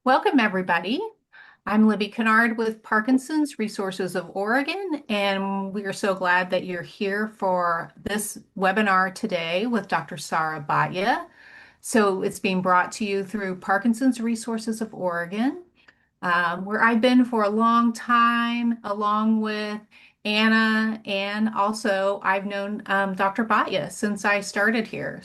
Welcome, everybody. I'm Libby Kennard with Parkinson's Resources of Oregon, and we are so glad that you're here for this webinar today with Dr. Sara Batya. So it's being brought to you through Parkinson's Resources of Oregon, where I've been for a long time, along with Anna, and also I've known Dr. Batya since I started here.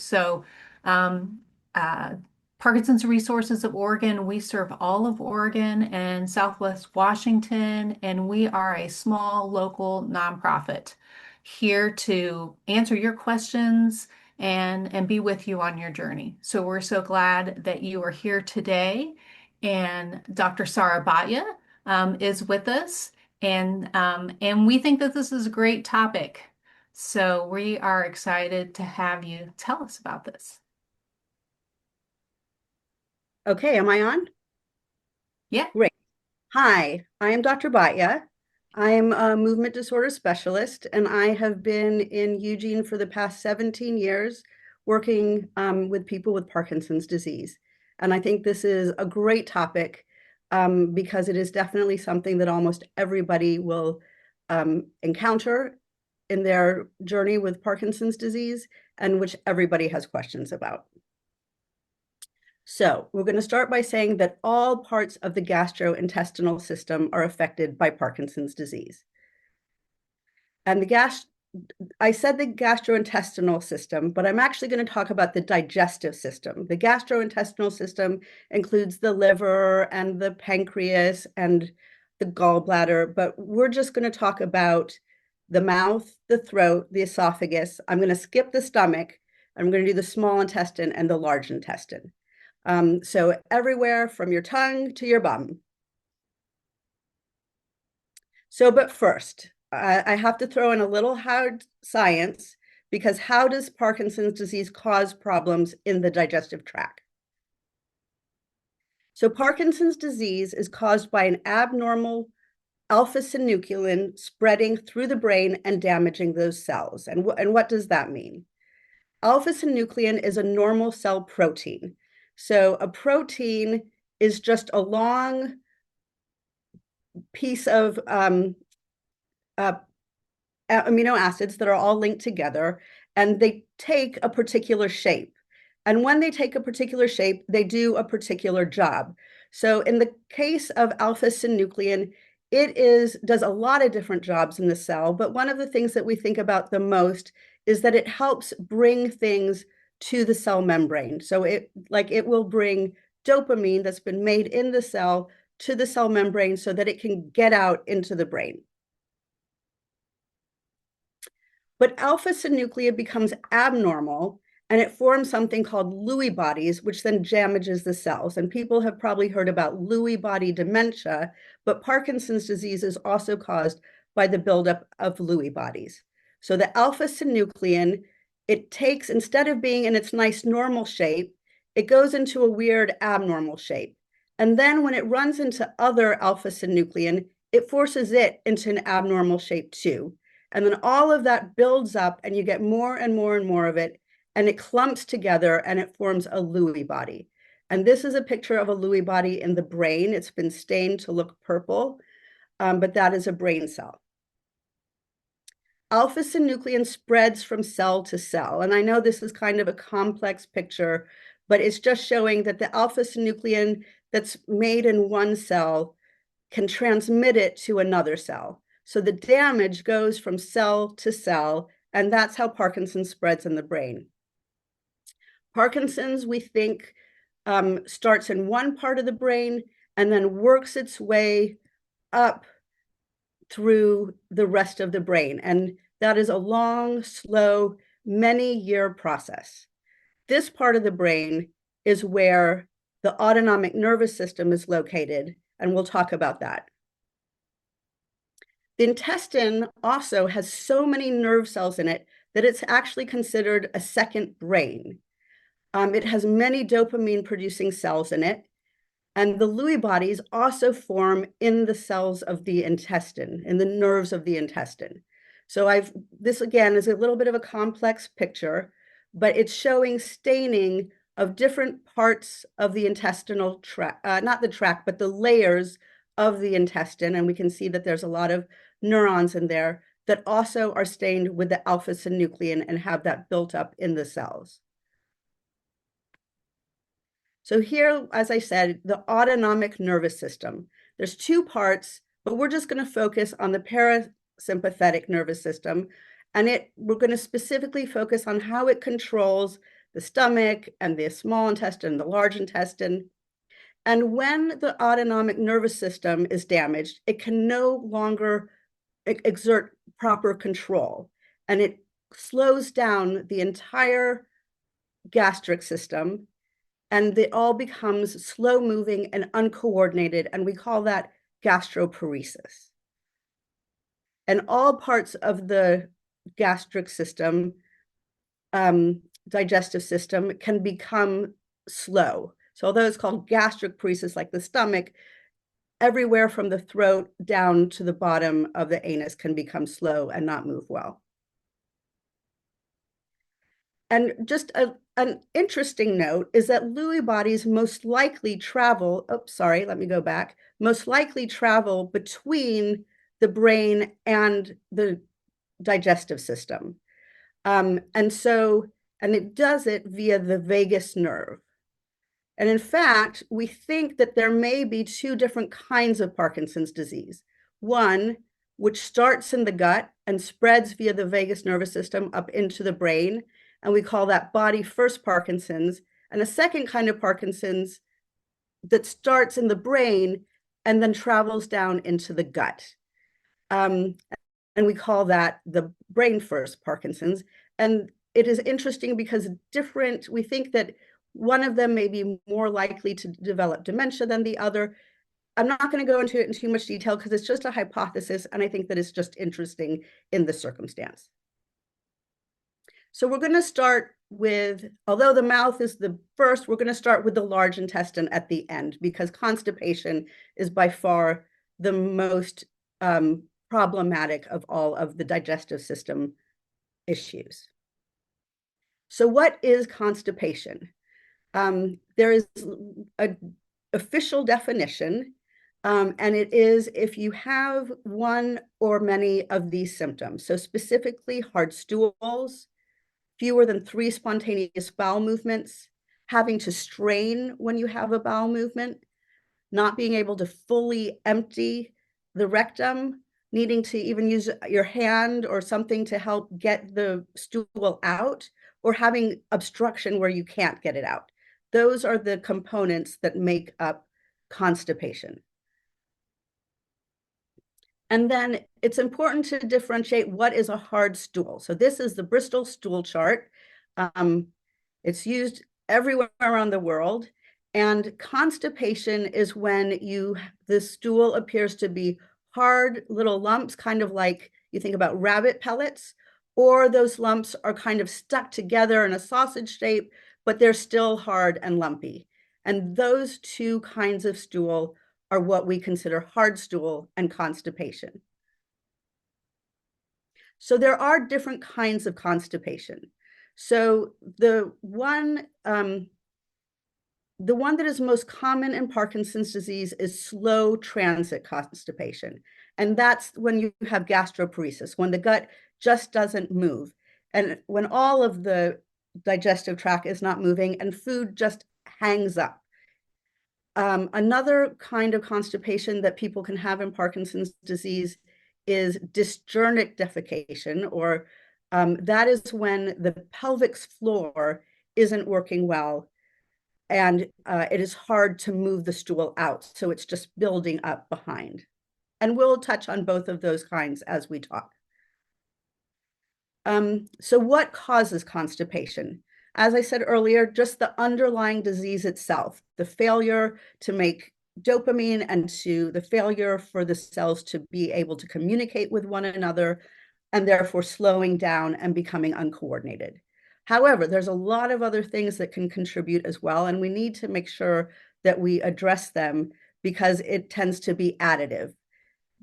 Um, uh, Parkinson's Resources of Oregon, we serve all of Oregon and Southwest Washington, and we are a small local nonprofit here to answer your questions and be with you on your journey. So we're so glad that you are here today. And Dr. Sara Batya is with us, and we think that this is a great topic. So we are excited to have you tell us about this. Okay, am I on? Yeah. Great. Hi, I am Dr. Batya. I'm a movement disorder specialist, and I have been in Eugene for the past 17 years working with people with Parkinson's disease. And I think this is a great topic because it is definitely something that almost everybody will encounter in their journey with Parkinson's disease and which everybody has questions about. So we're going to start by saying that all parts of the gastrointestinal system are affected by Parkinson's disease. And I said the gastrointestinal system, but I'm actually going to talk about the digestive system. The gastrointestinal system includes the liver and the pancreas and the gallbladder, but we're just going to talk about the mouth, the throat, the esophagus. I'm going to skip the stomach. I'm going to do the small intestine and the large intestine. So everywhere from your tongue to your bum. But first, I have to throw in a little hard science because how does Parkinson's disease cause problems in the digestive tract? So Parkinson's disease is caused by an abnormal alpha-synuclein spreading through the brain and damaging those cells. And what does that mean? Alpha-synuclein is a normal cell protein. So a protein is just a long piece of uh, amino acids that are all linked together, and they take a particular shape. And when they take a particular shape, they do a particular job. So in the case of alpha-synuclein, does a lot of different jobs in the cell, but one of the things that we think about the most is that it helps bring things to the cell membrane. So it will bring dopamine that's been made in the cell to the cell membrane so that it can get out into the brain. But alpha-synuclein becomes abnormal and it forms something called Lewy bodies, which then damages the cells. And people have probably heard about Lewy body dementia, but Parkinson's disease is also caused by the buildup of Lewy bodies. So the alpha-synuclein, it takes, instead of being in its nice normal shape, it goes into a weird abnormal shape. And then when it runs into other alpha-synuclein, it forces it into an abnormal shape too. And then all of that builds up and you get more and more and more of it, and it clumps together and it forms a Lewy body. And this is a picture of a Lewy body in the brain. It's been stained to look purple, but that is a brain cell. Alpha-synuclein spreads from cell to cell. And I know this is kind of a complex picture, but it's just showing that the alpha-synuclein that's made in one cell can transmit it to another cell. So the damage goes from cell to cell, and that's how Parkinson's spreads in the brain. Parkinson's, we think, starts in one part of the brain and then works its way up through the rest of the brain. And that is a long, slow, many-year process. This part of the brain is where the autonomic nervous system is located, and we'll talk about that. The intestine also has so many nerve cells in it that it's actually considered a second brain. It has many dopamine producing cells in it. And the Lewy bodies also form in the cells of the intestine, in the nerves of the intestine. So this again is a little bit of a complex picture, but it's showing staining of different parts of the intestinal tract, not the tract, but the layers of the intestine. And we can see that there's a lot of neurons in there that also are stained with the alpha-synuclein and have that built up in the cells. So here, as I said, the autonomic nervous system. There's two parts, but we're just going to focus on the parasympathetic nervous system. And we're going to specifically focus on how it controls the stomach and the small intestine, the large intestine. And when the autonomic nervous system is damaged, it can no longer exert proper control. And it slows down the entire gastric system, and it all becomes slow moving and uncoordinated. And we call that gastroparesis. And all parts of the gastric system, digestive system, can become slow. So although it's called gastric paresis, like the stomach, everywhere from the throat down to the bottom of the anus can become slow and not move well. And just an interesting note is that Lewy bodies most likely travel, most likely travel between the brain and the digestive system. And it does it via the vagus nerve. And in fact, we think that there may be two different kinds of Parkinson's disease. One, which starts in the gut and spreads via the vagus nervous system up into the brain, and we call that body first Parkinson's. And a second kind of Parkinson's that starts in the brain and then travels down into the gut. And we call that the brain first Parkinson's. And it is interesting because we think that one of them may be more likely to develop dementia than the other. I'm not going to go into it in too much detail because it's just a hypothesis, and I think that it's just interesting in the circumstance. So we're going to start with, although the mouth is the first, we're going to start with the large intestine at the end, because constipation is by far the most problematic of all of the digestive system issues. So what is constipation? There is an official definition, and it is if you have one or many of these symptoms. So specifically hard stools, fewer than 3 spontaneous bowel movements, having to strain when you have a bowel movement, not being able to fully empty the rectum, needing to even use your hand or something to help get the stool out, or having obstruction where you can't get it out. Those are the components that make up constipation. And then it's important to differentiate what is a hard stool. So this is the Bristol stool chart. It's used everywhere around the world. And constipation is when the stool appears to be hard little lumps, kind of like you think about rabbit pellets, or those lumps are kind of stuck together in a sausage shape, but they're still hard and lumpy. And those two kinds of stool are what we consider hard stool and constipation. So there are different kinds of constipation. So the one that is most common in Parkinson's disease is slow transit constipation. And that's when you have gastroparesis, when the gut just doesn't move. And when all of the digestive tract is not moving and food just hangs up. Another kind of constipation that people can have in Parkinson's disease is dysgenic defecation, or that is when the pelvic floor isn't working well and it is hard to move the stool out. So it's just building up behind. And we'll touch on both of those kinds as we talk. So what causes constipation? As I said earlier, just the underlying disease itself, the failure to make dopamine and the failure for the cells to be able to communicate with one another, and therefore slowing down and becoming uncoordinated. However, there's a lot of other things that can contribute as well, and we need to make sure that we address them because it tends to be additive.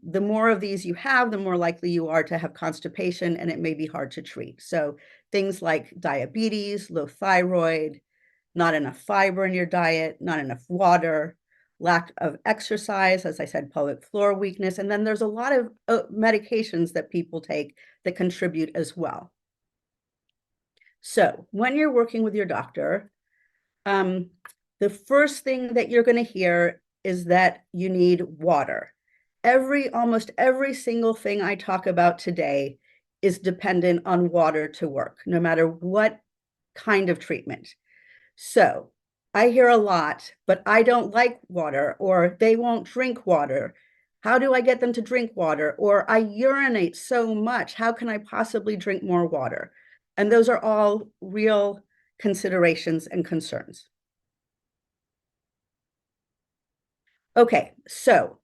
The more of these you have, the more likely you are to have constipation, and it may be hard to treat. So things like diabetes, low thyroid, not enough fiber in your diet, not enough water, lack of exercise, as I said, pelvic floor weakness. And then there's a lot of medications that people take that contribute as well. So when you're working with your doctor, the first thing that you're going to hear is that you need water. Almost every single thing I talk about today is dependent on water to work, no matter what kind of treatment. So I hear a lot, but I don't like water, or they won't drink water. How do I get them to drink water? Or I urinate so much. How can I possibly drink more water? And those are all real considerations and concerns. Okay, so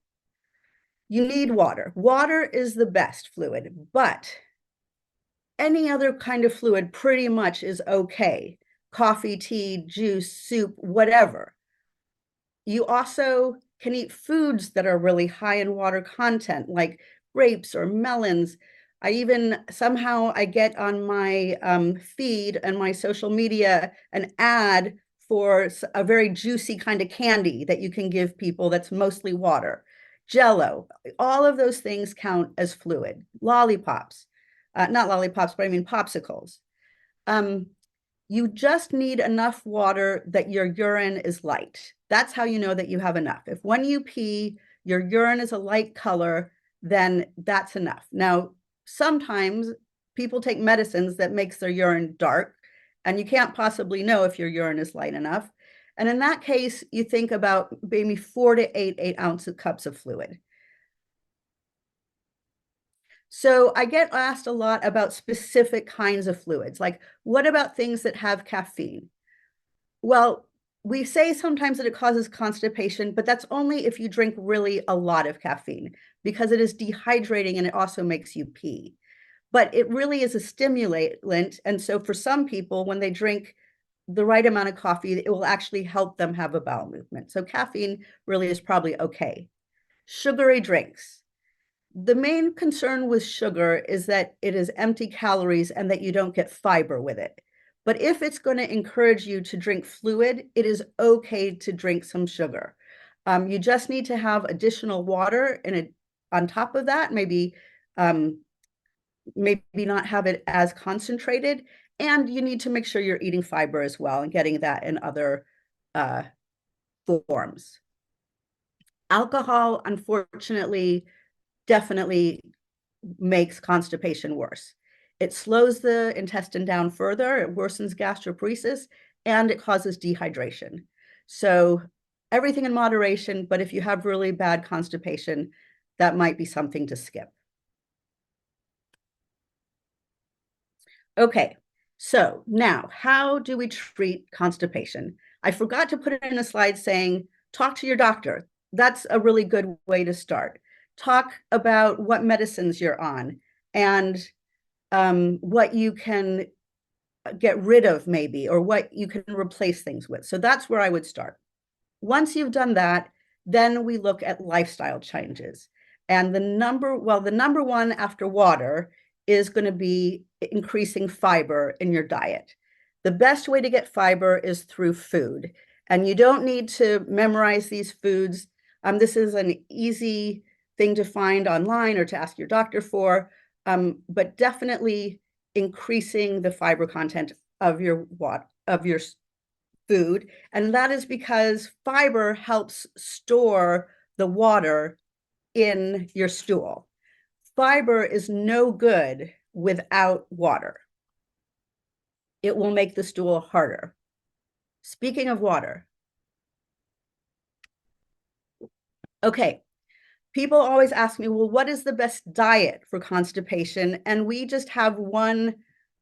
you need water. Water is the best fluid, but any other kind of fluid pretty much is okay. Coffee, tea, juice, soup, whatever. You also can eat foods that are really high in water content, like grapes or melons. I get on my feed and my social media an ad for a very juicy kind of candy that you can give people that's mostly water. Jello, all of those things count as fluid. Lollipops, not lollipops, but I mean popsicles. Um, you just need enough water that your urine is light. That's how you know that you have enough. If when you pee, your urine is a light color, then that's enough. Now, sometimes people take medicines that makes their urine dark, and you can't possibly know if your urine is light enough. And in that case, you think about maybe 4 to 8 cups of fluid. So I get asked a lot about specific kinds of fluids, like what about things that have caffeine? Well, we say sometimes that it causes constipation, but that's only if you drink really a lot of caffeine because it is dehydrating and it also makes you pee. But it really is a stimulant. And so for some people, when they drink the right amount of coffee, it will actually help them have a bowel movement. So caffeine really is probably okay. Sugary drinks. The main concern with sugar is that it is empty calories and that you don't get fiber with it. But if it's going to encourage you to drink fluid, it is okay to drink some sugar. You just need to have additional water in it on top of that, um, maybe not have it as concentrated. And you need to make sure you're eating fiber as well and getting that in other uh, forms. Alcohol, unfortunately, definitely makes constipation worse. It slows the intestine down further, it worsens gastroparesis, and it causes dehydration. So everything in moderation, but if you have really bad constipation, that might be something to skip. Okay, so now how do we treat constipation? I forgot to put it in a slide saying, talk to your doctor. That's a really good way to start. Talk about what medicines you're on and what you can get rid of maybe, or what you can replace things with. So that's where I would start. Once you've done that, then we look at lifestyle changes. And the number one after water is going to be increasing fiber in your diet. The best way to get fiber is through food. And you don't need to memorize these foods. This is an easy thing to find online or to ask your doctor for, but definitely increasing the fiber content of your food. And that is because fiber helps store the water in your stool. Fiber is no good without water. It will make the stool harder. Speaking of water, okay, people always ask me, well, what is the best diet for constipation? And we just have one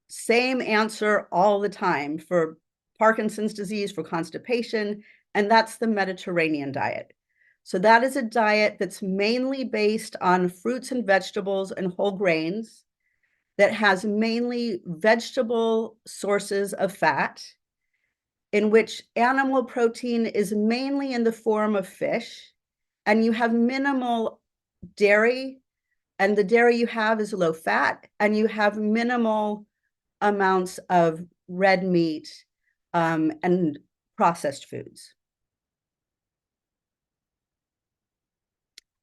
same answer all the time for Parkinson's disease, for constipation, and that's the Mediterranean diet. So that is a diet that's mainly based on fruits and vegetables and whole grains, that has mainly vegetable sources of fat, in which animal protein is mainly in the form of fish, and you have minimal dairy, and the dairy you have is low fat, and you have minimal amounts of red meat and processed foods.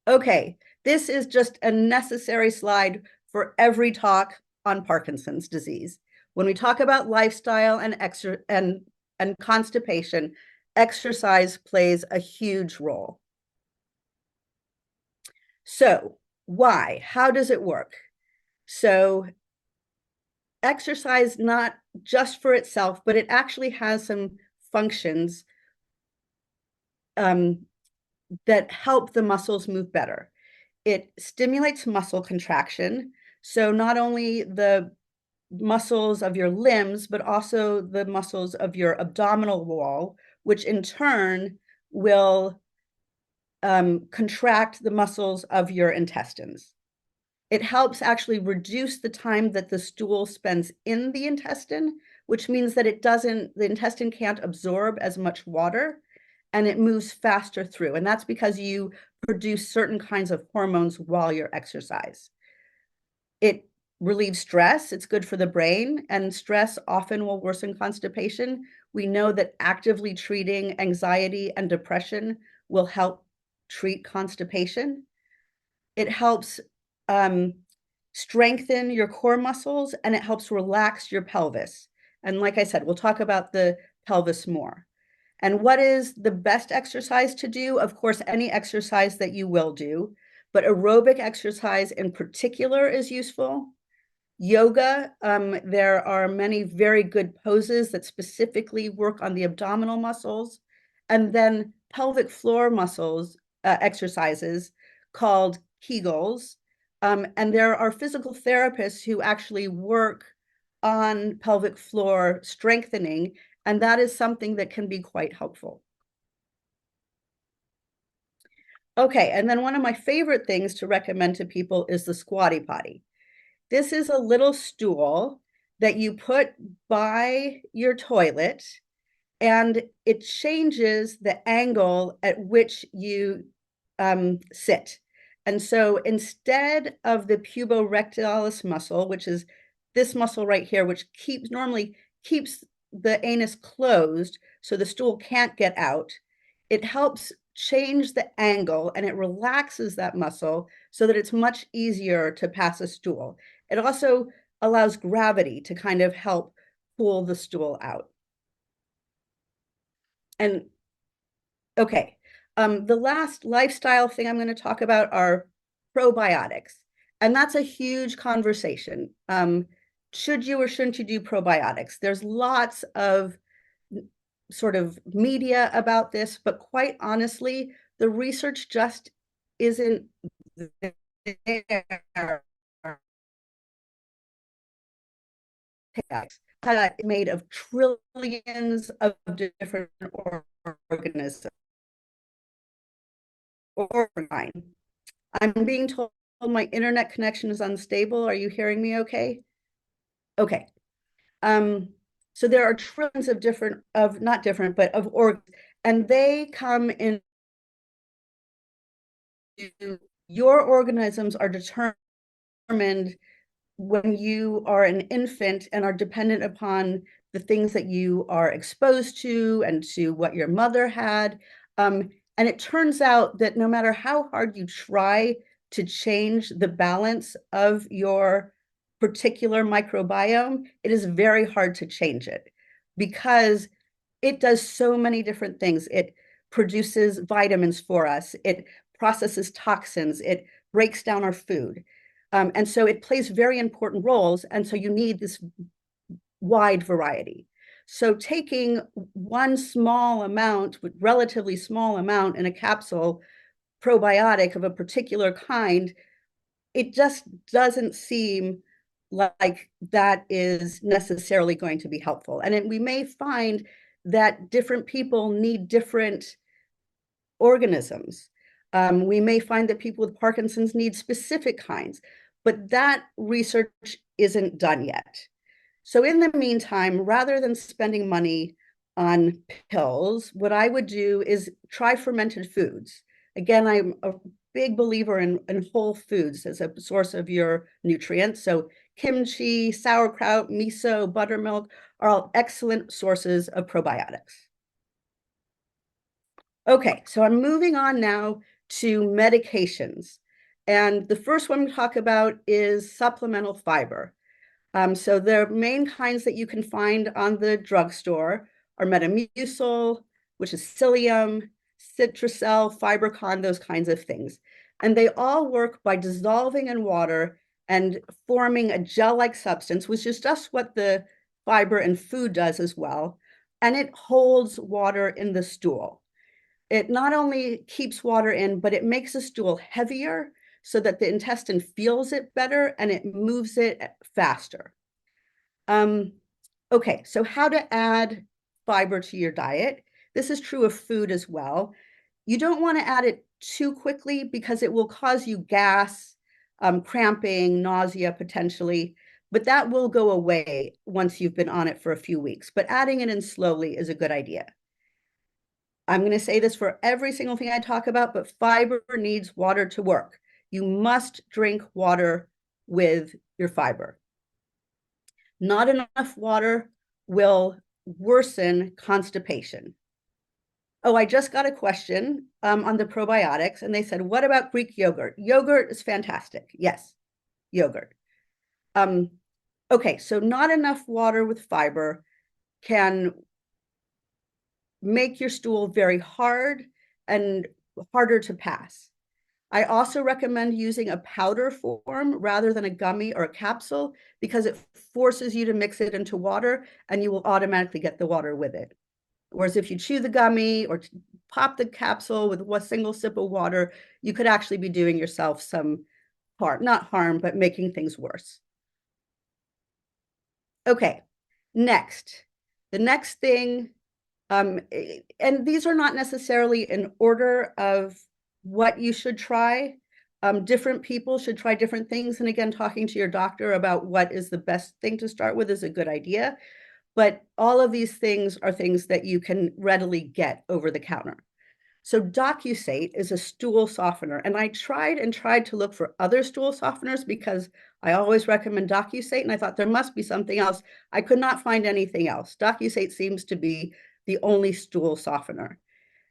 Okay, this is just a necessary slide for every talk on Parkinson's disease. When we talk about lifestyle and constipation, exercise plays a huge role. So why? How does it work? So exercise, not just for itself, but it actually has some functions that help the muscles move better. It stimulates muscle contraction. So not only the muscles of your limbs, but also the muscles of your abdominal wall, which in turn will contract the muscles of your intestines. It helps actually reduce the time that the stool spends in the intestine, which means that the intestine can't absorb as much water and it moves faster through. And that's because you produce certain kinds of hormones while you exercise. It relieves stress. It's good for the brain, and stress often will worsen constipation. We know that actively treating anxiety and depression will help treat constipation. It helps strengthen your core muscles, and it helps relax your pelvis. And like I said, we'll talk about the pelvis more. And what is the best exercise to do? Of course, any exercise that you will do, but aerobic exercise in particular is useful. Yoga, there are many very good poses that specifically work on the abdominal muscles, and then pelvic floor muscles exercises called Kegels. And there are physical therapists who actually work on pelvic floor strengthening, and that is something that can be quite helpful. Okay, and then one of my favorite things to recommend to people is the squatty potty. This is a little stool that you put by your toilet, and it changes the angle at which you sit. And so instead of the puborectalis muscle, which is this muscle right here, which normally keeps the anus closed so the stool can't get out, it helps change the angle and it relaxes that muscle so that it's much easier to pass a stool. It also allows gravity to kind of help pull the stool out. And okay, the last lifestyle thing I'm going to talk about are probiotics. And that's a huge conversation. Should you or shouldn't you do probiotics? There's lots of sort of media about this, but quite honestly, the research just isn't there. Made of trillions of different organisms. I'm being told my internet connection is unstable. Are you hearing me okay? Okay. So there are trillions of not different, but of organs, and they come in. Your organisms are determined when you are an infant and are dependent upon the things that you are exposed to and to what your mother had. And it turns out that no matter how hard you try to change the balance of your particular microbiome, it is very hard to change it because it does so many different things. It produces vitamins for us. It processes toxins. It breaks down our food. And so it plays very important roles. And so you need this wide variety. So taking one small amount, relatively small amount in a capsule, probiotic of a particular kind, it just doesn't seem like that is necessarily going to be helpful. And we may find that different people need different organisms. We may find that people with Parkinson's need specific kinds, but that research isn't done yet. So in the meantime, rather than spending money on pills, what I would do is try fermented foods. Again, I'm a big believer in whole foods as a source of your nutrients. So kimchi, sauerkraut, miso, buttermilk are all excellent sources of probiotics. Okay, so I'm moving on now to medications. And the first one we talk about is supplemental fiber. So the main kinds that you can find on the drugstore are Metamucil, which is psyllium, Citracel, Fibercon, those kinds of things. And they all work by dissolving in water and forming a gel-like substance, which is just what the fiber in food does as well. And it holds water in the stool. It not only keeps water in, but it makes the stool heavier so that the intestine feels it better and it moves it faster. Um, okay, so how to add fiber to your diet. This is true of food as well. You don't want to add it too quickly because it will cause you gas, cramping, nausea potentially, but that will go away once you've been on it for a few weeks. But adding it in slowly is a good idea. I'm going to say this for every single thing I talk about, but fiber needs water to work. You must drink water with your fiber. Not enough water will worsen constipation. Oh, I just got a question on the probiotics, and they said, what about Greek yogurt? Yogurt is fantastic. Yes, yogurt. Um, okay, so not enough water with fiber can make your stool very hard and harder to pass. I also recommend using a powder form rather than a gummy or a capsule because it forces you to mix it into water and you will automatically get the water with it. Whereas if you chew the gummy or pop the capsule with a single sip of water, you could actually be doing yourself some harm, not harm, but making things worse. Okay, next. The next thing, and these are not necessarily in order of what you should try. Different people should try different things. And again, talking to your doctor about what is the best thing to start with is a good idea. But all of these things are things that you can readily get over the counter. So Docusate is a stool softener. And I tried to look for other stool softeners because I always recommend Docusate. And I thought there must be something else. I could not find anything else. Docusate seems to be the only stool softener.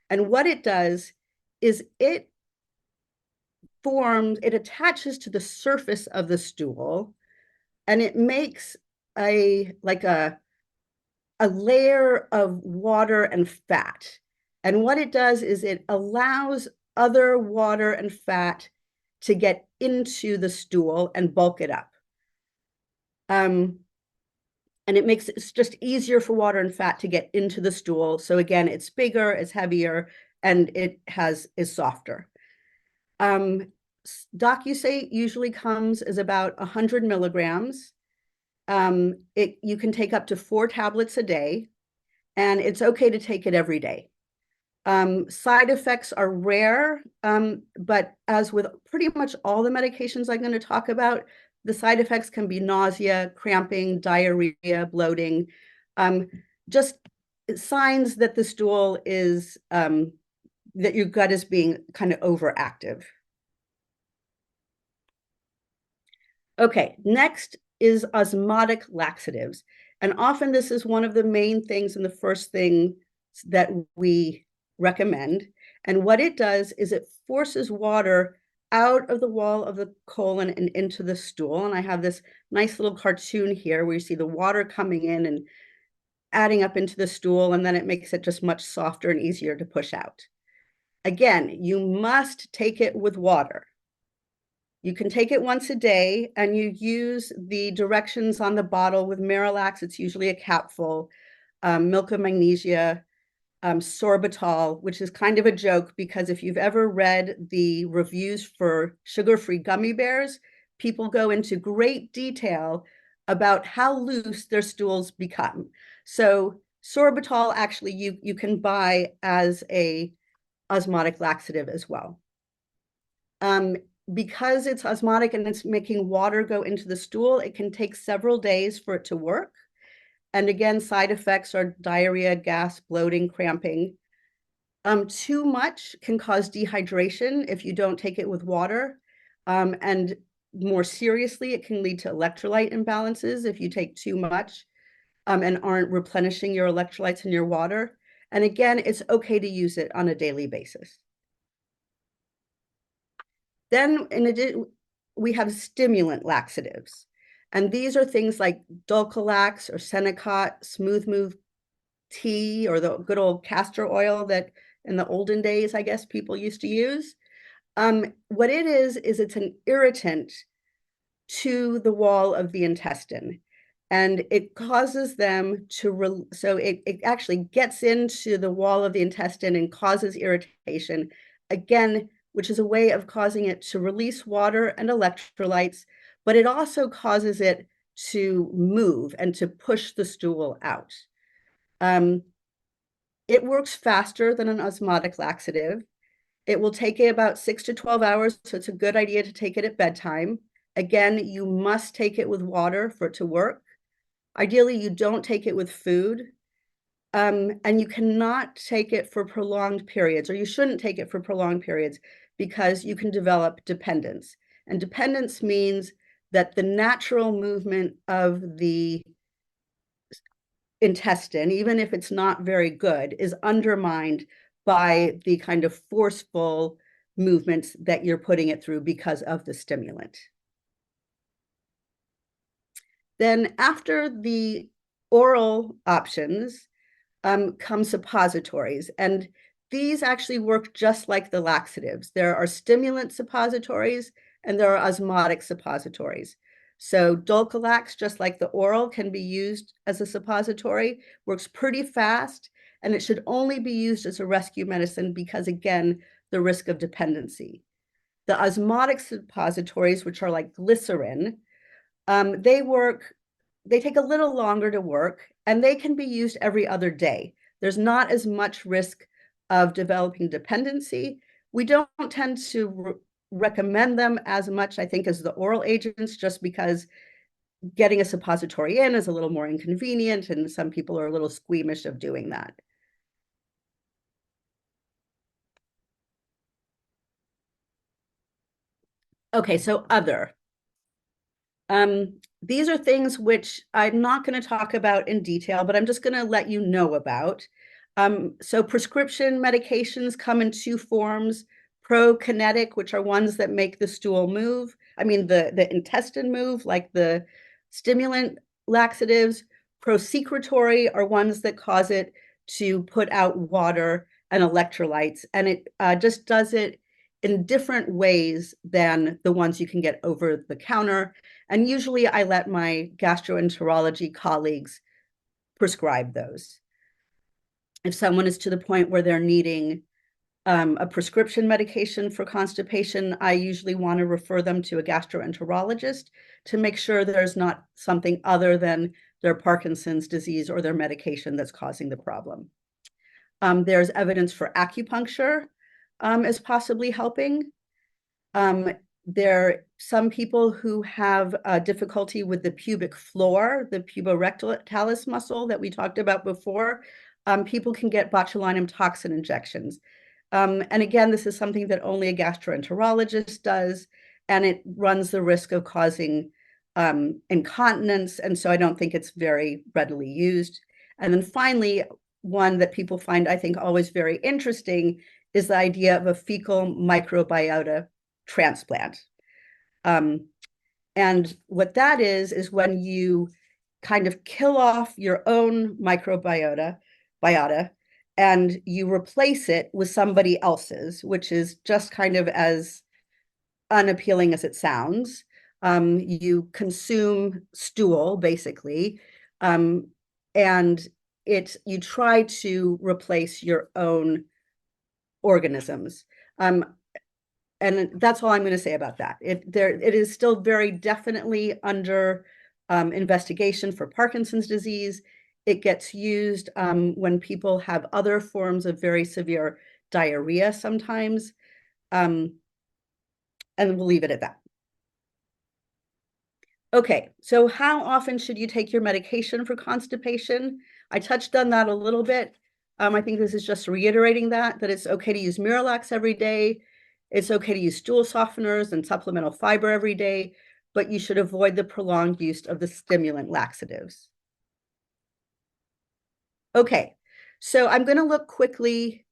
And what it does is it attaches to the surface of the stool and it makes a layer of water and fat. And what it does is it allows other water and fat to get into the stool and bulk it up. And it makes it just easier for water and fat to get into the stool. So again, it's bigger, it's heavier, and it is softer. Docusate usually comes as about 100 milligrams. You can take up to 4 tablets a day, and it's okay to take it every day. Side effects are rare, but as with pretty much all the medications I'm going to talk about, the side effects can be nausea, cramping, diarrhea, bloating, just signs that the stool is, that your gut is being kind of overactive. Okay, next is osmotic laxatives. And often this is one of the main things and the first thing that we recommend. And what it does is it forces water out of the wall of the colon and into the stool. And I have this nice little cartoon here where you see the water coming in and adding up into the stool, and then it makes it just much softer and easier to push out. Again, you must take it with water. You can take it once a day and you use the directions on the bottle with Miralax. It's usually a capful, milk of magnesia, sorbitol, which is kind of a joke because if you've ever read the reviews for sugar-free gummy bears, people go into great detail about how loose their stools become. So sorbitol actually you can buy as a osmotic laxative as well. Because it's osmotic and it's making water go into the stool, it can take several days for it to work. And again, side effects are diarrhea, gas, bloating, cramping. Too much can cause dehydration if you don't take it with water. And more seriously, it can lead to electrolyte imbalances if you take too much and aren't replenishing your electrolytes in your water. And again, it's okay to use it on a daily basis. Then in addition, we have stimulant laxatives. And these are things like Dulcolax or Senecot, Smooth Move tea, or the good old castor oil that in the olden days, I guess, people used to use. What it is it's an irritant to the wall of the intestine. And it causes them to, so it actually gets into the wall of the intestine and causes irritation, again, which is a way of causing it to release water and electrolytes, but it also causes it to move and to push the stool out. It works faster than an osmotic laxative. It will take you about 6 to 12 hours, so it's a good idea to take it at bedtime. Again, you must take it with water for it to work. Ideally, you don't take it with food. And you cannot take it for prolonged periods, or you shouldn't take it for prolonged periods, because you can develop dependence. And dependence means that the natural movement of the intestine, even if it's not very good, is undermined by the kind of forceful movements that you're putting it through because of the stimulant. Then after the oral options come suppositories, and these actually work just like the laxatives. There are stimulant suppositories and there are osmotic suppositories. So Dulcolax, just like the oral, can be used as a suppository, works pretty fast, and it should only be used as a rescue medicine because, again, the risk of dependency. The osmotic suppositories, which are like glycerin, they take a little longer to work, and they can be used every other day. There's not as much risk of developing dependency. We don't tend to recommend them as much, I think, as the oral agents, just because getting a suppository in is a little more inconvenient, and some people are a little squeamish of doing that. Okay, so other. These are things which I'm not going to talk about in detail, but I'm just going to let you know about. So prescription medications come in two forms: prokinetic, which are ones that make the stool move. I mean, the intestine move, like the stimulant laxatives. Prosecretory are ones that cause it to put out water and electrolytes, and it just does it in different ways than the ones you can get over the counter. And usually I let my gastroenterology colleagues prescribe those. If someone is to the point where they're needing a prescription medication for constipation, I usually want to refer them to a gastroenterologist to make sure there's not something other than their Parkinson's disease or their medication that's causing the problem. There's evidence for acupuncture as possibly helping. There are some people who have difficulty with the pubic floor, the puborectalis muscle that we talked about before. People can get botulinum toxin injections. And again, this is something that only a gastroenterologist does, and it runs the risk of causing incontinence, and so I don't think it's very readily used. And then finally, one that people find, I think, always very interesting is the idea of a fecal microbiota transplant. And what that is when you kind of kill off your own microbiota, and you replace it with somebody else's, which is just kind of as unappealing as it sounds. You consume stool, basically, and you try to replace your own organisms. And that's all I'm going to say about that. It is still very definitely under investigation for Parkinson's disease. It gets used when people have other forms of very severe diarrhea sometimes. And we'll leave it at that. Okay, so how often should you take your medication for constipation? I touched on that a little bit. I think this is just reiterating that it's okay to use Miralax every day. It's okay to use stool softeners and supplemental fiber every day, but you should avoid the prolonged use of the stimulant laxatives. Okay, So I'm going to look quickly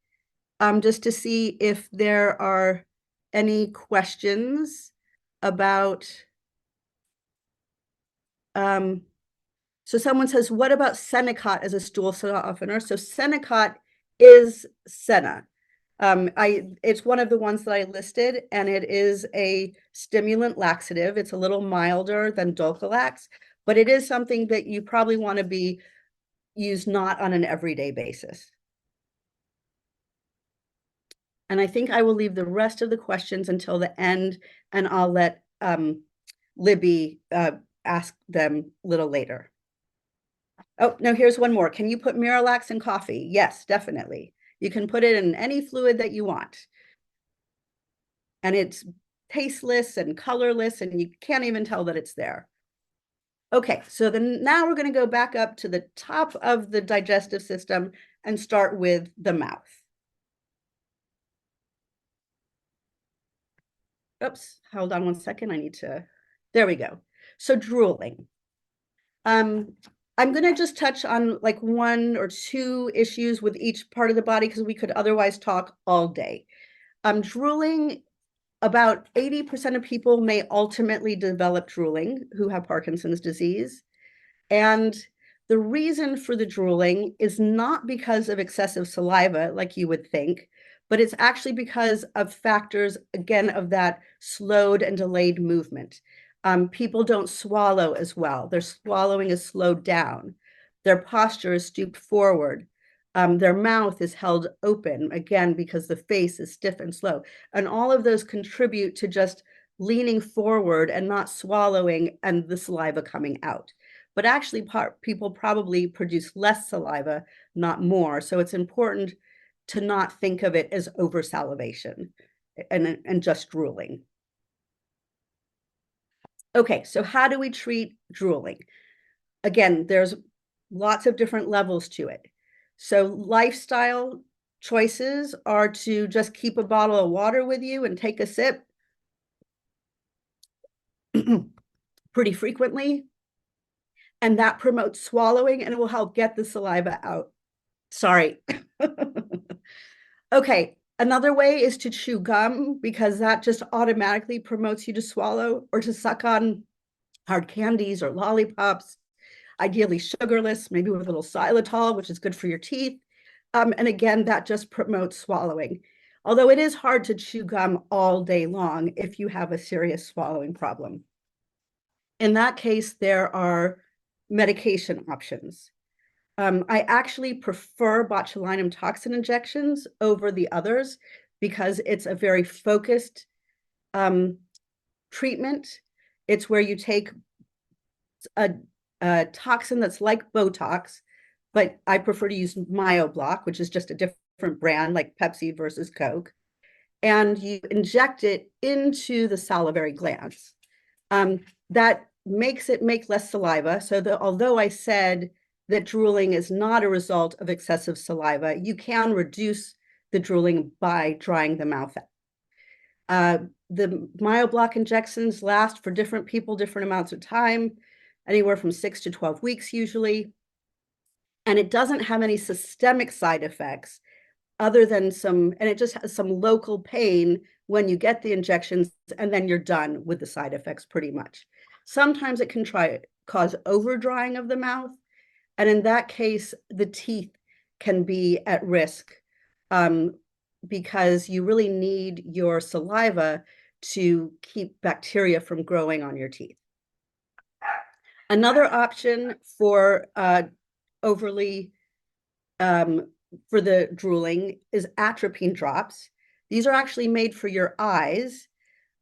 just to see if there are any questions about so someone says, what about Senecot as a stool softener? So Senecot is Senna. It's one of the ones that I listed, and it is a stimulant laxative. It's a little milder than Dulcolax, but it is something that you probably want to be used not on an everyday basis. And I think I will leave the rest of the questions until the end, and I'll let Libby ask them a little later. Oh, no, here's one more. Can you put Miralax in coffee? Yes, definitely. You can put it in any fluid that you want. And it's tasteless and colorless, and you can't even tell that it's there. Okay, so then now we're going to go back up to the top of the digestive system and start with the mouth. Oops, hold on one second. There we go. So drooling. I'm going to just touch on like one or two issues with each part of the body because we could otherwise talk all day. Drooling, about 80% of people may ultimately develop drooling who have Parkinson's disease. And the reason for the drooling is not because of excessive saliva, like you would think, but it's actually because of factors, again, of that slowed and delayed movement. People don't swallow as well. Their swallowing is slowed down. Their posture is stooped forward. Their mouth is held open, again, because the face is stiff and slow. And all of those contribute to just leaning forward and not swallowing and the saliva coming out. But actually, people probably produce less saliva, not more. So it's important to not think of it as over salivation and just drooling. Okay, so how do we treat drooling? Again, there's lots of different levels to it. So lifestyle choices are to just keep a bottle of water with you and take a sip pretty frequently. And that promotes swallowing and it will help get the saliva out. Sorry. Okay, another way is to chew gum because that just automatically promotes you to swallow or to suck on hard candies or lollipops, ideally sugarless, maybe with a little xylitol, which is good for your teeth. And again, that just promotes swallowing. Although it is hard to chew gum all day long if you have a serious swallowing problem. In that case, there are medication options. I actually prefer botulinum toxin injections over the others because it's a very focused treatment. It's where you take a toxin that's like Botox, but I prefer to use MyoBlock, which is just a different brand like Pepsi versus Coke. And you inject it into the salivary glands. That makes it make less saliva. So although I said that drooling is not a result of excessive saliva, you can reduce the drooling by drying the mouth out. The MyoBlock injections last for different people, different amounts of time, anywhere from 6 to 12 weeks usually. And it doesn't have any systemic side effects other than and it just has some local pain when you get the injections, and then you're done with the side effects pretty much. Sometimes it can cause over drying of the mouth. And in that case, the teeth can be at risk because you really need your saliva to keep bacteria from growing on your teeth. Another option for overly for the drooling is atropine drops. These are actually made for your eyes,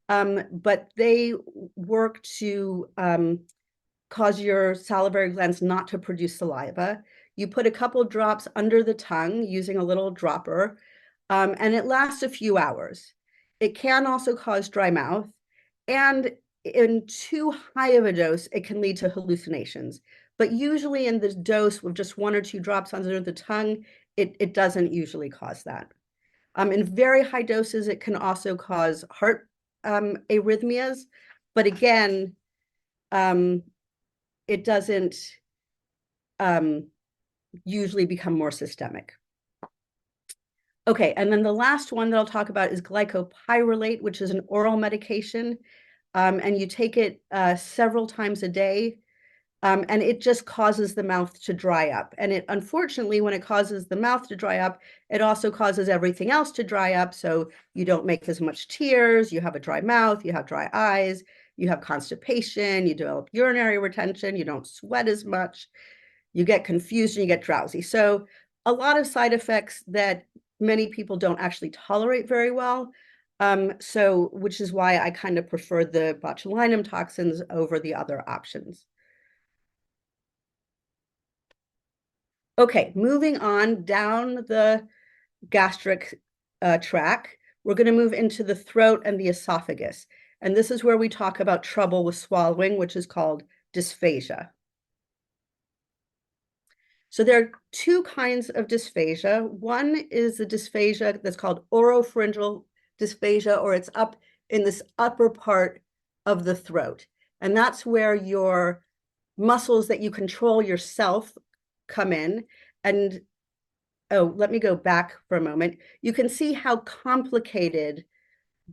but they work to cause your salivary glands not to produce saliva. You put a couple drops under the tongue using a little dropper, and it lasts a few hours. It can also cause dry mouth, and in too high of a dose, it can lead to hallucinations. But usually in this dose with just 1 or 2 drops under the tongue, it doesn't usually cause that. In very high doses, it can also cause heart arrhythmias, but again, it doesn't usually become more systemic. Okay, and then the last one that I'll talk about is glycopyrrolate, which is an oral medication, and you take it several times a day, and it just causes the mouth to dry up. And it, unfortunately, when it causes the mouth to dry up, it also causes everything else to dry up. So you don't make as much tears, you have a dry mouth, you have dry eyes, you have constipation, you develop urinary retention, you don't sweat as much, you get confused and you get drowsy. So a lot of side effects that many people don't actually tolerate very well. Which is why I kind of prefer the botulinum toxins over the other options. Okay, moving on down the gastric tract, we're going to move into the throat and the esophagus. And this is where we talk about trouble with swallowing, which is called dysphagia. So there are two kinds of dysphagia. One is the dysphagia that's called oropharyngeal dysphagia, or it's up in this upper part of the throat. And that's where your muscles that you control yourself come in. And oh, let me go back for a moment. You can see how complicated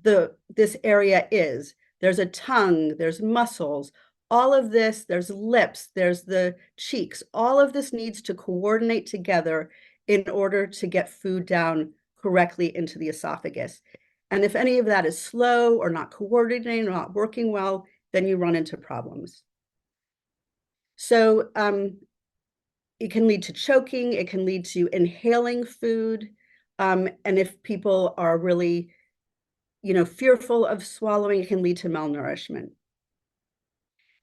this area is. There's a tongue, there's muscles, all of this, there's lips, there's the cheeks. All of this needs to coordinate together in order to get food down correctly into the esophagus. And if any of that is slow or not coordinating or not working well, then you run into problems. So it can lead to choking, it can lead to inhaling food. And if people are really, fearful of swallowing, it can lead to malnourishment.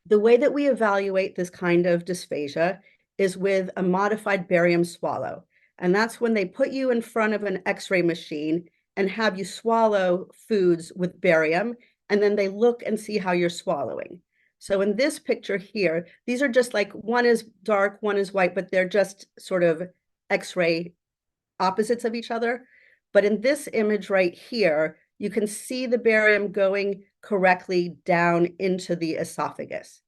The way that we evaluate this kind of dysphagia is with a modified barium swallow. And that's when they put you in front of an x-ray machine and have you swallow foods with barium, and then they look and see how you're swallowing. So in this picture here, these are just like, one is dark, one is white, but they're just sort of x-ray opposites of each other. But in this image right here, you can see the barium going correctly down into the esophagus.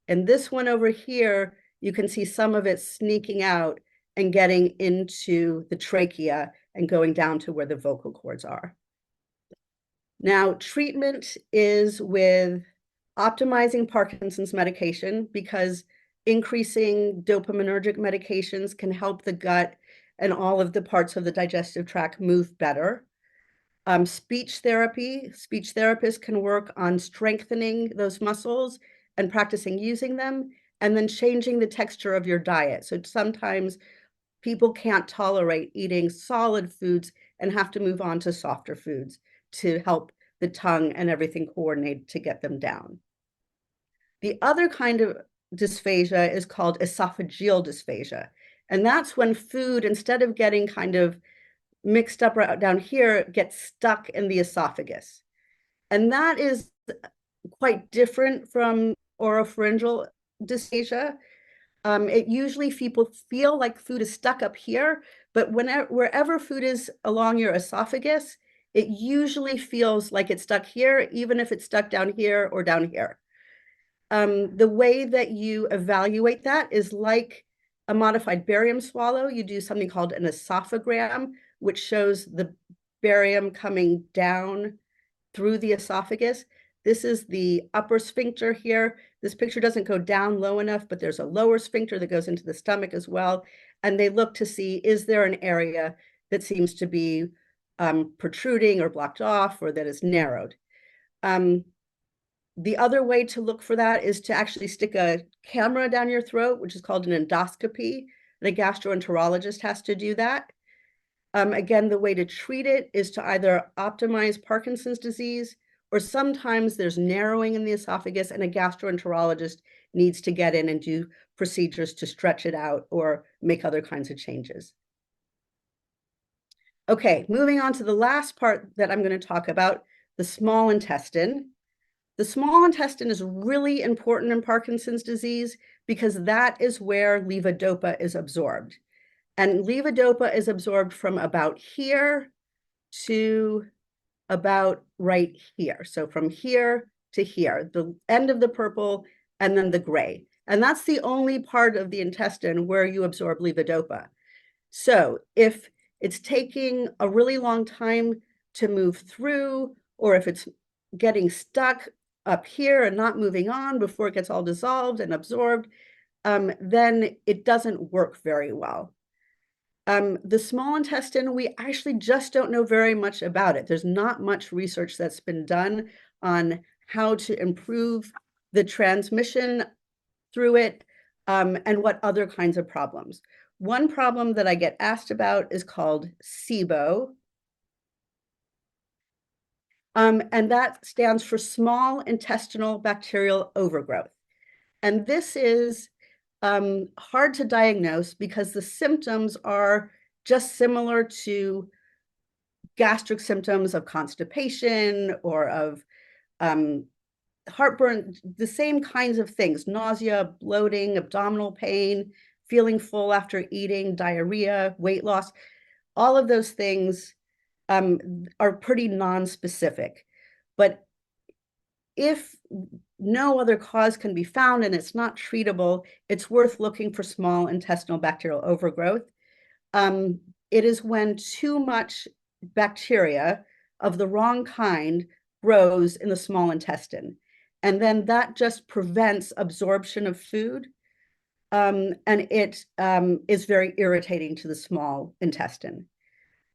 And this one over here, you can see some of it sneaking out and getting into the trachea and going down to where the vocal cords are. Now, treatment is with optimizing Parkinson's medication, because increasing dopaminergic medications can help the gut and all of the parts of the digestive tract move better. Speech therapists can work on strengthening those muscles and practicing using them, and then changing the texture of your diet. So sometimes people can't tolerate eating solid foods and have to move on to softer foods to help the tongue and everything coordinate to get them down. The other kind of dysphagia is called esophageal dysphagia. And that's when food, instead of getting kind of mixed up right down here, gets stuck in the esophagus. And that is quite different from oropharyngeal dysphagia. It usually people feel like food is stuck up here, but wherever food is along your esophagus, it usually feels like it's stuck here, even if it's stuck down here or down here. The way that you evaluate that is like a modified barium swallow. You do something called an esophagram, which shows the barium coming down through the esophagus. This is the upper sphincter here. This picture doesn't go down low enough, but there's a lower sphincter that goes into the stomach as well. And they look to see, is there an area that seems to be protruding or blocked off, or that is narrowed? The other way to look for that is to actually stick a camera down your throat, which is called an endoscopy. And a gastroenterologist has to do that. Again, the way to treat it is to either optimize Parkinson's disease, or sometimes there's narrowing in the esophagus and a gastroenterologist needs to get in and do procedures to stretch it out or make other kinds of changes. Okay, moving on to the last part that I'm going to talk about, the small intestine. The small intestine is really important in Parkinson's disease because that is where levodopa is absorbed. And levodopa is absorbed from about here to about right here. So from here to here, the end of the purple and then the gray. And that's the only part of the intestine where you absorb levodopa. So if it's taking a really long time to move through, or if it's getting stuck up here and not moving on before it gets all dissolved and absorbed, then it doesn't work very well. The small intestine, we actually just don't know very much about it. There's not much research that's been done on how to improve the transmission through it, and what other kinds of problems. One problem that I get asked about is called SIBO, and that stands for small intestinal bacterial overgrowth. And this is hard to diagnose because the symptoms are just similar to gastric symptoms of constipation or of heartburn, the same kinds of things: nausea, bloating, abdominal pain, feeling full after eating, diarrhea, weight loss. All of those things are pretty non-specific. But if no other cause can be found and it's not treatable, it's worth looking for small intestinal bacterial overgrowth. It is when too much bacteria of the wrong kind grows in the small intestine. And then that just prevents absorption of food. And it is very irritating to the small intestine.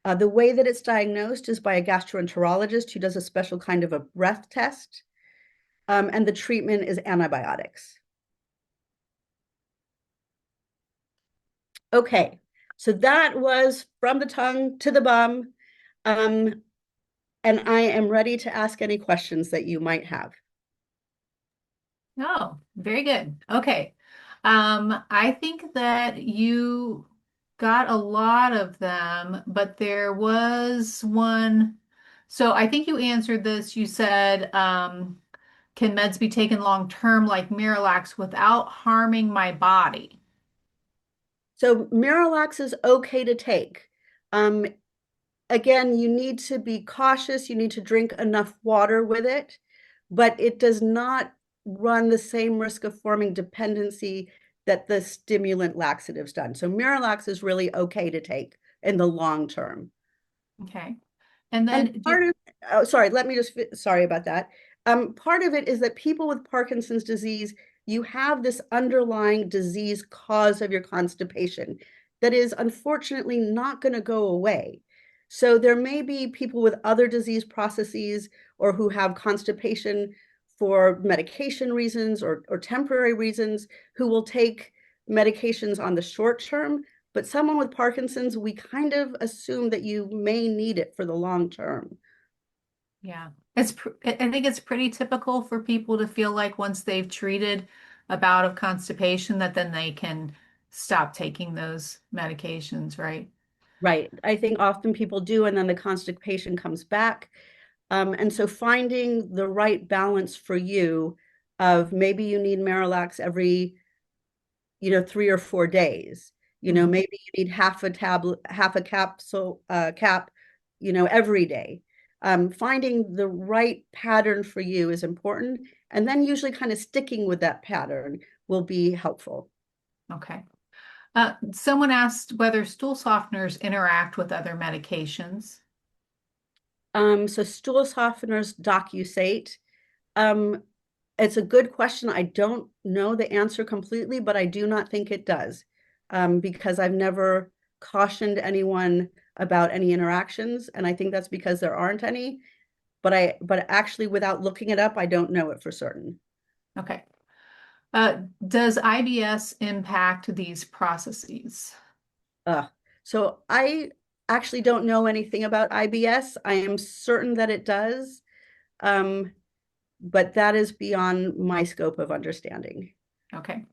The way that it's diagnosed is by a gastroenterologist who does a special kind of a breath test. And the treatment is antibiotics. Okay, so that was from the tongue to the bum. And I am ready to ask any questions that you might have. Oh, very good. Okay. I think that you got a lot of them, but there was one. So I think you answered this. You said, can meds be taken long term like Miralax without harming my body? So Miralax is okay to take. Um, Again, you need to be cautious. You need to drink enough water with it, but it does not run the same risk of forming dependency that the stimulant laxatives done. So Miralax is really okay to take in the long term. Okay. And And then part of, oh, sorry, let me just, sorry about that. Part of it is that people with Parkinson's disease, you have this underlying disease cause of your constipation that is unfortunately not going to go away. So there may be people with other disease processes or who have constipation for medication reasons or temporary reasons who will take medications on the short term, but someone with Parkinson's, we kind of assume that you may need it for the long term. yeah, I think it's pretty typical for people to feel like once they've treated a bout of constipation that then they can stop taking those medications, right? Right. I think often people do, and then the constipation comes back. And so finding the right balance for you of maybe you need Marilax every 3 or 4 days. Mhm. Maybe you need half a tablet, half a capsule, cap, every day. Finding the right pattern for you is important, and then usually kind of sticking with that pattern will be helpful. Okay. Someone asked whether stool softeners interact with other medications. So stool softeners, docusate. Um, it's a good question. I don't know the answer completely, but I do not think it does, because I've never cautioned anyone about any interactions, and I think that's because there aren't any. But actually, without looking it up, I don't know it for certain. Okay. Does IBS impact these processes? Uh, so I actually don't know anything about IBS. I am certain that it does, um, but that is beyond my scope of understanding. Okay.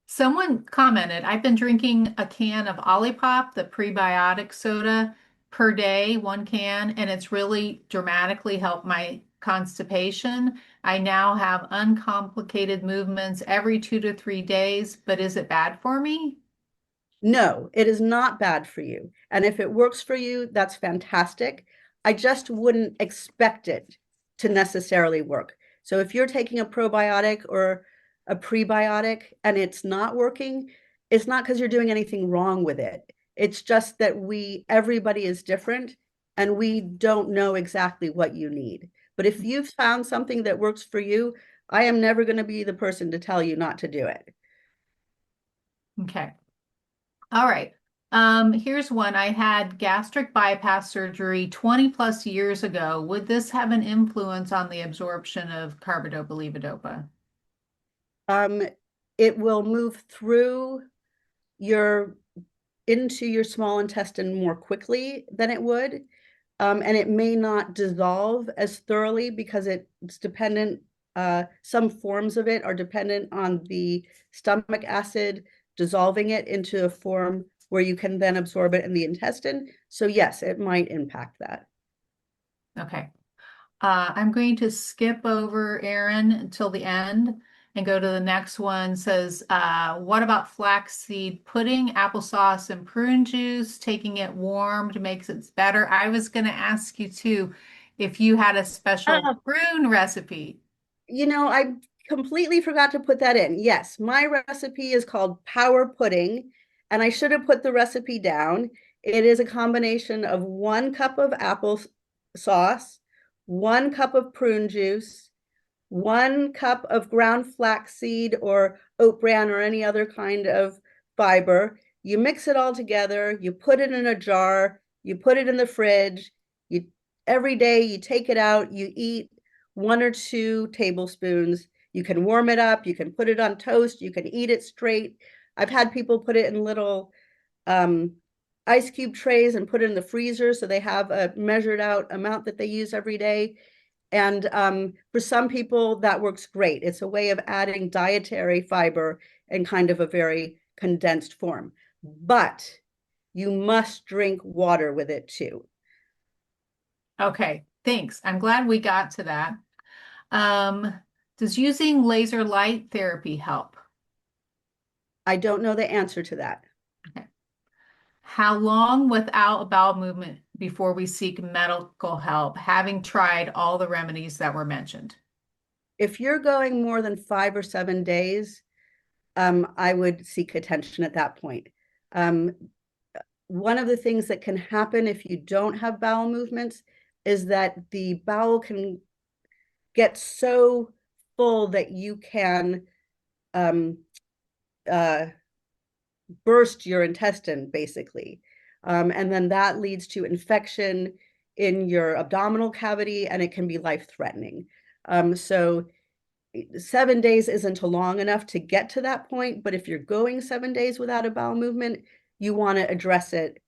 Someone commented, I've been drinking a can of Olipop, the prebiotic soda, per day, one can, and it's really dramatically helped my constipation. I now have uncomplicated movements every 2 to 3 days, but is it bad for me? No, it is not bad for you. And if it works for you, that's fantastic. I just wouldn't expect it to necessarily work. So if you're taking a probiotic or a prebiotic and it's not working, it's not because you're doing anything wrong with it. It's just that everybody is different and we don't know exactly what you need. But if you've found something that works for you, I am never going to be the person to tell you not to do it. Okay. All right. Here's one. I had gastric bypass surgery 20 plus years ago. Would this have an influence on the absorption of carbidopa levodopa? Um, it will move through your into your small intestine more quickly than it would. And it may not dissolve as thoroughly because it's dependent, some forms of it are dependent on the stomach acid dissolving it into a form where you can then absorb it in the intestine. So yes, it might impact that. Okay. I'm going to skip over Aaron until the end and go to the next one. Says, what about flaxseed pudding, applesauce, and prune juice? Taking it warmed makes it better. I was going to ask you too if you had a special Oh, prune recipe. I completely forgot to put that in. Yes, my recipe is called Power Pudding, and I should have put the recipe down. It is a combination of 1 cup of apple sauce, 1 cup of prune juice, 1 cup of ground flaxseed or oat bran or any other kind of fiber. You mix it all together, you put it in a jar, you put it in the fridge. You every day you take it out, you eat 1 or 2 tablespoons. You can warm it up, you can put it on toast, you can eat it straight. I've had people put it in little um, ice cube trays and put it in the freezer so they have a measured out amount that they use every day. And for some people, that works great. It's a way of adding dietary fiber in kind of a very condensed form. But you must drink water with it too. Okay, thanks. I'm glad we got to that. Um, does using laser light therapy help? I don't know the answer to that. Okay. How long without a bowel movement before we seek medical help, having tried all the remedies that were mentioned? If you're going more than 5 or 7 days, I would seek attention at that point. Um, one of the things that can happen if you don't have bowel movements is that the bowel can get so full that you can um, uh, burst your intestine, basically. And then that leads to infection in your abdominal cavity, and it can be life threatening. So 7 days isn't long enough to get to that point, but if you're going 7 days without a bowel movement, you want to address it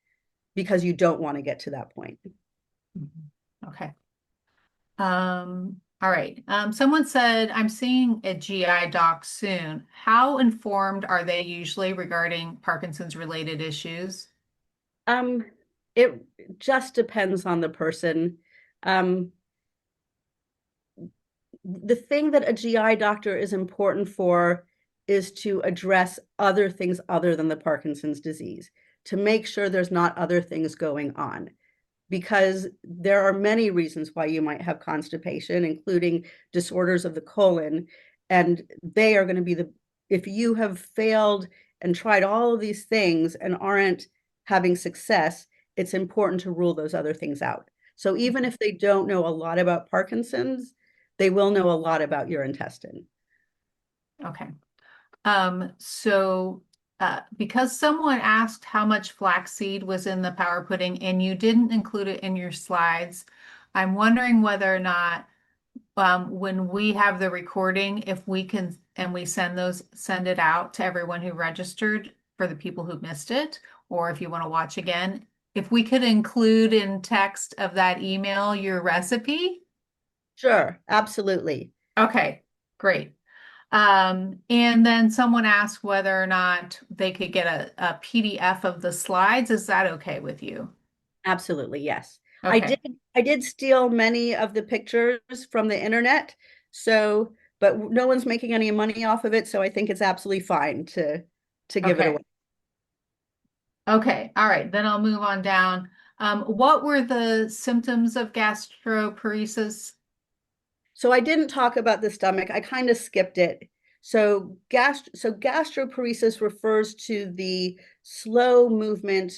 because you don't want to get to that point. Mhm. Okay. All right. Someone said, I'm seeing a GI doc soon. How informed are they usually regarding Parkinson's related issues? Um, it just depends on the person. Um, the thing that a GI doctor is important for is to address other things other than the Parkinson's disease, to make sure there's not other things going on. Because there are many reasons why you might have constipation, including disorders of the colon. And they are going to be if you have failed and tried all of these things and aren't having success, it's important to rule those other things out. So even if they don't know a lot about Parkinson's, they will know a lot about your intestine. Okay. Because someone asked how much flaxseed was in the power pudding and you didn't include it in your slides, I'm wondering whether or not when we have the recording, if we can and we send it out to everyone who registered for the people who missed it, or if you want to watch again, if we could include in text of that email your recipe. Sure, absolutely. Okay, great. And then someone asked whether or not they could get a PDF of the slides. Is that okay with you? Absolutely, yes. I did Okay. I did steal many of the pictures from the internet, so but no one's making any money off of it, so I think it's absolutely fine to give it away. Okay. Okay. All right. Then I'll move on down. What were the symptoms of gastroparesis? So I didn't talk about the stomach. I kind of skipped it. So gastroparesis refers to the slow movement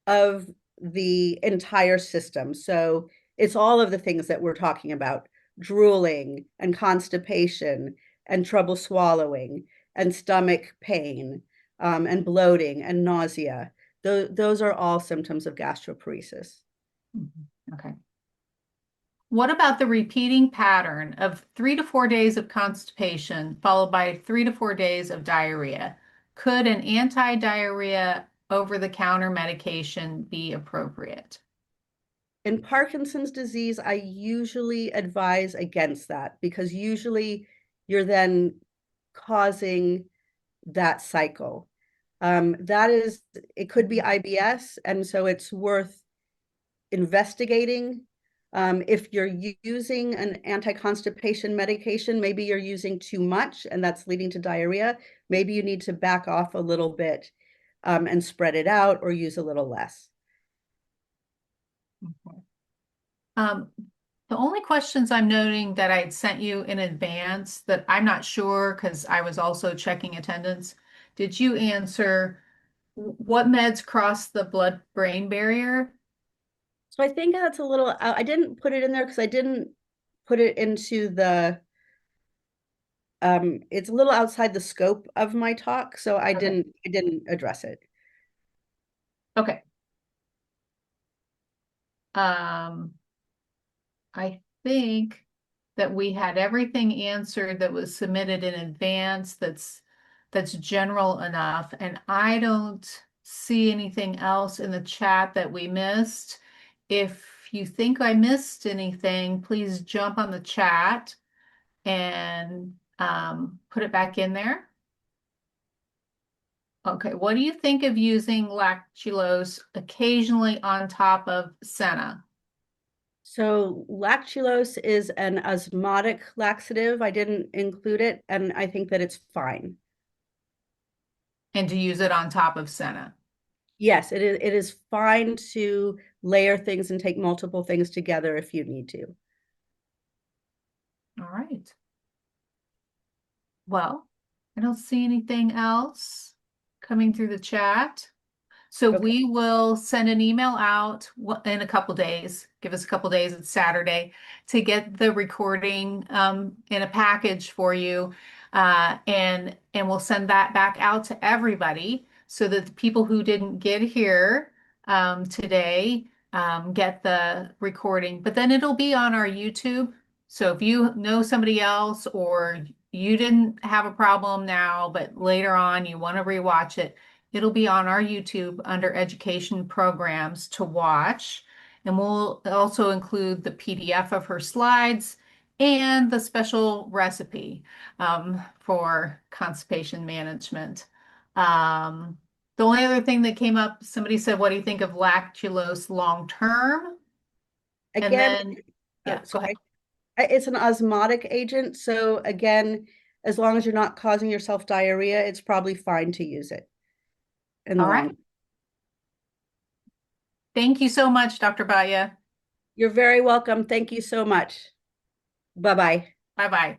of the entire system. So it's all of the things that we're talking about: drooling and constipation and trouble swallowing and stomach pain, and bloating and nausea. Those are all symptoms of gastroparesis. Mhm. Okay. What about the repeating pattern of 3 to 4 days of constipation followed by 3 to 4 days of diarrhea? Could an anti-diarrhea over-the-counter medication be appropriate? In Parkinson's disease, I usually advise against that because usually you're then causing that cycle. That is, it could be IBS, and so it's worth investigating. If you're using an anti-constipation medication, maybe you're using too much and that's leading to diarrhea. Maybe you need to back off a little bit, and spread it out or use a little less. Okay. Um, the only questions I'm noting that I'd sent you in advance that I'm not sure because I was also checking attendance. Did you answer what meds cross the blood-brain barrier? So I think that's a little, I didn't put it in there because I didn't put it into the, it's a little outside the scope of my talk, so Okay. I didn't address it. Okay. Um, I think that we had everything answered that was submitted in advance that's general enough. And I don't see anything else in the chat that we missed. If you think I missed anything, please jump on the chat and put it back in there. Okay, what do you think of using lactulose occasionally on top of senna? So lactulose is an osmotic laxative. I didn't include it, and I think that it's fine. And to use it on top of senna? Yes, it is fine to layer things and take multiple things together if you need to. All right. Well, I don't see anything else coming through the chat. So Okay. we will send an email out in a couple days. Give us a couple days. It's Saturday to get the recording in a package for you, and we'll send that back out to everybody so that the people who didn't get here today get the recording. But then it'll be on our YouTube. So if you know somebody else or you didn't have a problem now, but later on you want to rewatch it, it'll be on our YouTube under education programs to watch. And we'll also include the PDF of her slides and the special recipe for constipation management. The only other thing that came up, somebody said, what do you think of lactulose long term? And Again, then, yeah, go ahead. sorry. It's an osmotic agent, so again, as long as you're not causing yourself diarrhea, it's probably fine to use it in the All right. long. Thank you so much, Dr. Batya. You're very welcome. Thank you so much. Bye-bye. Bye bye.